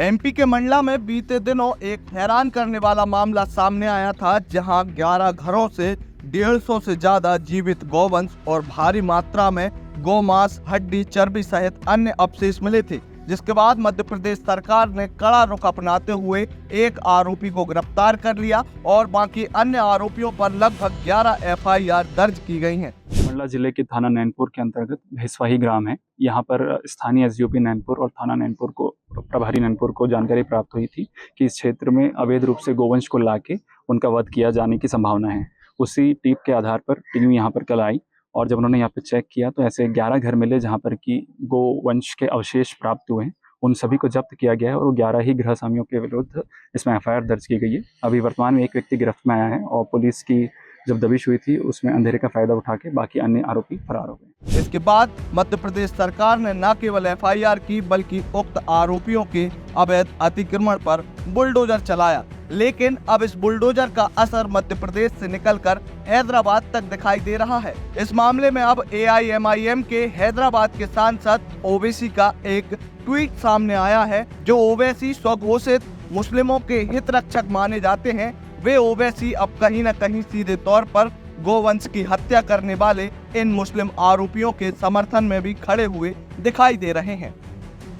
MP के मंडला में बीते दिनों एक हैरान करने वाला मामला सामने आया था, जहां 11 घरों से 150 से ज्यादा जीवित गौवंश और भारी मात्रा में गौमांस, हड्डी, चर्बी सहित अन्य अवशेष मिले थे। जिसके बाद मध्य प्रदेश सरकार ने कड़ा रुख अपनाते हुए एक आरोपी को गिरफ्तार कर लिया और बाकी अन्य आरोपियों पर लगभग 11 एफआईआर दर्ज की गई हैं। मंडला जिले के थाना नैनपुर के अंतर्गत भेसवाही ग्राम है। यहाँ पर स्थानीय एसडीओपी नैनपुर और थाना नैनपुर को प्रभारी नैनपुर को जानकारी प्राप्त हुई थी कि इस क्षेत्र में अवैध रूप से गोवंश को लाके उनका वध किया जाने की संभावना है। उसी टीप के आधार पर टीम यहाँ पर कल आई और जब उन्होंने यहाँ पे चेक किया तो ऐसे 11 घर मिले जहाँ पर कि गोवंश के अवशेष प्राप्त हुए हैं। उन सभी को जब्त किया गया है और वो 11 ही गृह स्वामियों के विरुद्ध इसमें एफआईआर दर्ज की गई है। अभी वर्तमान में एक व्यक्ति गिरफ्त में आया है और पुलिस की जब दबिश हुई थी उसमें अंधेरे का फायदा उठा के बाकी अन्य आरोपी फरार हो गए। इसके बाद मध्य प्रदेश सरकार ने न केवल एफआईआर की बल्कि उक्त आरोपियों के अवैध अतिक्रमण पर बुलडोजर चलाया। लेकिन अब इस बुलडोजर का असर मध्य प्रदेश से निकलकर हैदराबाद तक दिखाई दे रहा है। इस मामले में अब एआईएमआईएम के हैदराबाद के सांसद ओवैसी का एक ट्वीट सामने आया है। जो ओवैसी स्वघोषित मुस्लिमों के हित रक्षक माने जाते हैं, वे ओवैसी अब कहीं न कहीं सीधे तौर पर गोवंश की हत्या करने वाले इन मुस्लिम आरोपियों के समर्थन में भी खड़े हुए दिखाई दे रहे हैं।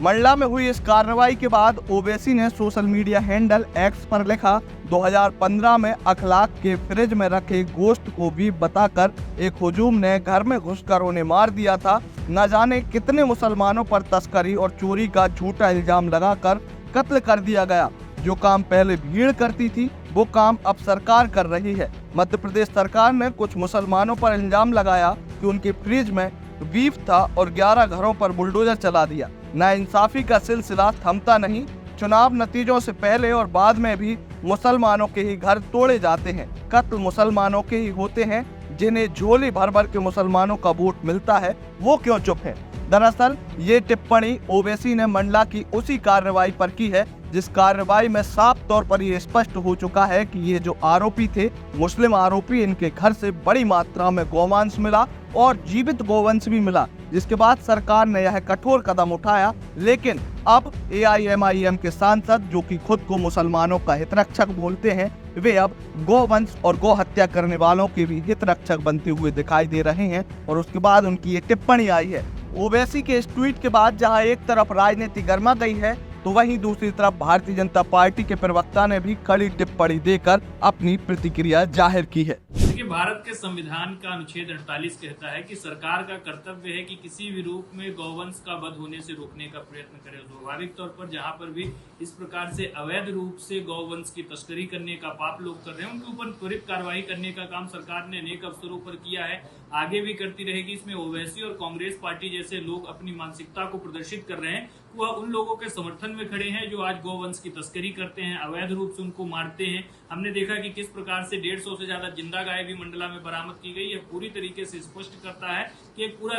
मंडला में हुई इस कार्रवाई के बाद ओवैसी ने सोशल मीडिया हैंडल एक्स पर लिखा, 2015 में अखलाक के फ्रिज में रखे गोश्त को भी बताकर एक हुजूम ने घर में घुसकर उन्हें मार दिया था। न जाने कितने मुसलमानों पर तस्करी और चोरी का झूठा इल्जाम लगाकर कत्ल कर दिया गया। जो काम पहले भीड़ करती थी वो काम अब सरकार कर रही है। मध्य प्रदेश सरकार ने कुछ मुसलमानों पर इल्जाम लगाया कि उनके फ्रिज में बीफ था और 11 घरों पर बुलडोजर चला दिया। नाइंसाफी का सिलसिला थमता नहीं। चुनाव नतीजों से पहले और बाद में भी मुसलमानों के ही घर तोड़े जाते हैं। कत्ल मुसलमानों के ही होते हैं। जिन्हें झोली भर भर के मुसलमानों का वोट मिलता है वो क्यों चुप है? दरअसल ये टिप्पणी ओवैसी ने मंडला की उसी कार्रवाई पर की है जिस कार्रवाई में साफ तौर पर ये स्पष्ट हो चुका है कि ये जो आरोपी थे मुस्लिम आरोपी, इनके घर से बड़ी मात्रा में गोमांस मिला और जीवित गोवंश भी मिला। जिसके बाद सरकार ने यह कठोर कदम उठाया। लेकिन अब एआईएमआईएम के सांसद, जो कि खुद को मुसलमानों का हितरक्षक बोलते हैं, वे अब गोवंश और गौ हत्या करने वालों के भी हितरक्षक बनते हुए दिखाई दे रहे हैं। और उसके बाद उनकी ये टिप्पणी आई है। ओवैसी के इस ट्वीट के बाद जहां एक तरफ राजनीति गर्मा गई है तो वहीं दूसरी तरफ भारतीय जनता पार्टी के प्रवक्ता ने भी कड़ी टिप्पणी देकर अपनी प्रतिक्रिया जाहिर की है। देखिए, भारत के संविधान का अनुच्छेद 48 कहता है कि सरकार का कर्तव्य है कि किसी भी रूप में गौवंश का वध होने से रोकने का प्रयत्न करे। स्वाभाविक तौर पर जहां पर भी इस प्रकार से अवैध रूप से गौवंश की तस्करी करने का पाप लोग कर रहे हैं, उनके ऊपर त्वरित कार्रवाई करने का काम सरकार ने अनेक अवसरों पर किया है, आगे भी करती रहेगी। इसमें ओवैसी और कांग्रेस पार्टी जैसे लोग अपनी मानसिकता को प्रदर्शित कर रहे हैं। वह उन लोगों के समर्थन में खड़े हैं जो आज गौवंश की तस्करी करते हैं, अवैध रूप से उनको मारते हैं। हमने देखा कि किस प्रकार से 150 से ज्यादा जिंदा गाय भी मंडला में बरामद की गई है। पूरी तरीके से स्पष्ट करता है कि एक पूरा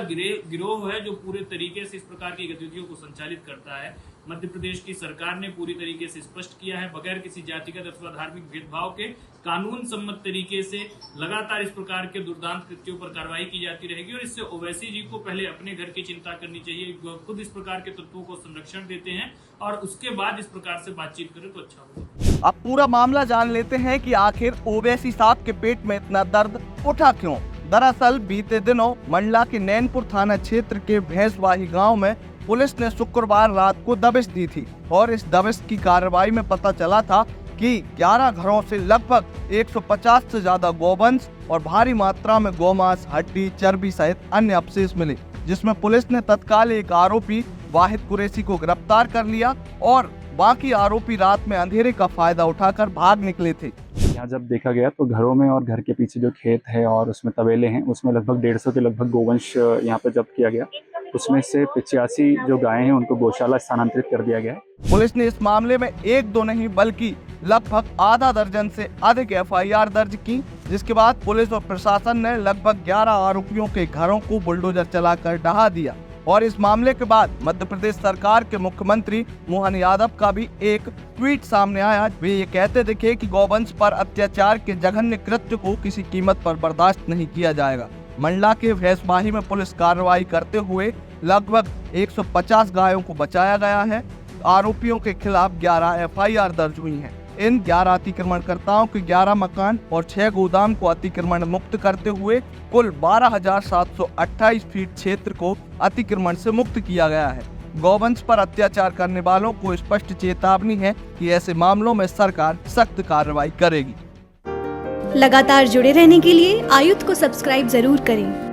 गिरोह है जो पूरे तरीके से इस प्रकार की गतिविधियों को संचालित करता है। मध्य प्रदेश की सरकार ने पूरी तरीके से स्पष्ट किया है, बगैर किसी जातिगत अथवा धार्मिक भेदभाव के कानून सम्मत तरीके से लगातार इस प्रकार के दुर्दांत कृत्यों पर कार्रवाई की जाती रहेगी। और इससे ओवैसी जी को पहले अपने घर की चिंता करनी चाहिए। खुद इस प्रकार के तत्वों को संरक्षण देते हैं और उसके बाद इस प्रकार से बातचीत करें तो अच्छा होगा। अब पूरा मामला जान लेते हैं कि आखिर ओवैसी साहब के पेट में इतना दर्द उठा क्यों। दरअसल बीते दिनों मंडला के नैनपुर थाना क्षेत्र के भेसवाही गांव में पुलिस ने शुक्रवार रात को दबिश दी थी और इस दबिश की कार्रवाई में पता चला था कि 11 घरों से लगभग 150 से ज्यादा गोवंश और भारी मात्रा में गोमांस, हड्डी, चर्बी सहित अन्य अवशेष मिले। जिसमें पुलिस ने तत्काल एक आरोपी वाहिद कुरैशी को गिरफ्तार कर लिया और बाकी आरोपी रात में अंधेरे का फायदा उठाकर भाग निकले थे। यहाँ जब देखा गया तो घरों में और घर के पीछे जो खेत है और उसमें तबेले हैं उसमें लगभग 150 के लगभग गोवंश यहाँ पर जब्त किया गया। उसमें से 85 जो गायें हैं उनको गौशाला स्थानांतरित कर दिया गया है। पुलिस ने इस मामले में एक दो नहीं बल्कि लगभग आधा दर्जन से अधिक एफआईआर दर्ज की। जिसके बाद पुलिस और प्रशासन ने लगभग 11 आरोपियों के घरों को बुलडोजर चलाकर ढहा दिया। और इस मामले के बाद मध्य प्रदेश सरकार के मुख्यमंत्री मोहन यादव का भी एक ट्वीट सामने आया। वे ये कहते दिखे कि गौवंश पर अत्याचार के जघन्य कृत्य को किसी कीमत पर बर्दाश्त नहीं किया जाएगा। मंडला के भेसवाही में पुलिस कार्रवाई करते हुए लगभग 150 गायों को बचाया गया है। आरोपियों के खिलाफ 11 एफआईआर दर्ज हुई हैं। इन 11 अतिक्रमणकर्ताओं के 11 मकान और 6 गोदाम को अतिक्रमण मुक्त करते हुए कुल 12,728 फीट क्षेत्र को अतिक्रमण से मुक्त किया गया है। गौवंश पर अत्याचार करने वालों को स्पष्ट चेतावनी है कि ऐसे मामलों में सरकार सख्त कार्रवाई करेगी। लगातार जुड़े रहने के लिए आयुक्त को सब्सक्राइब जरूर करें।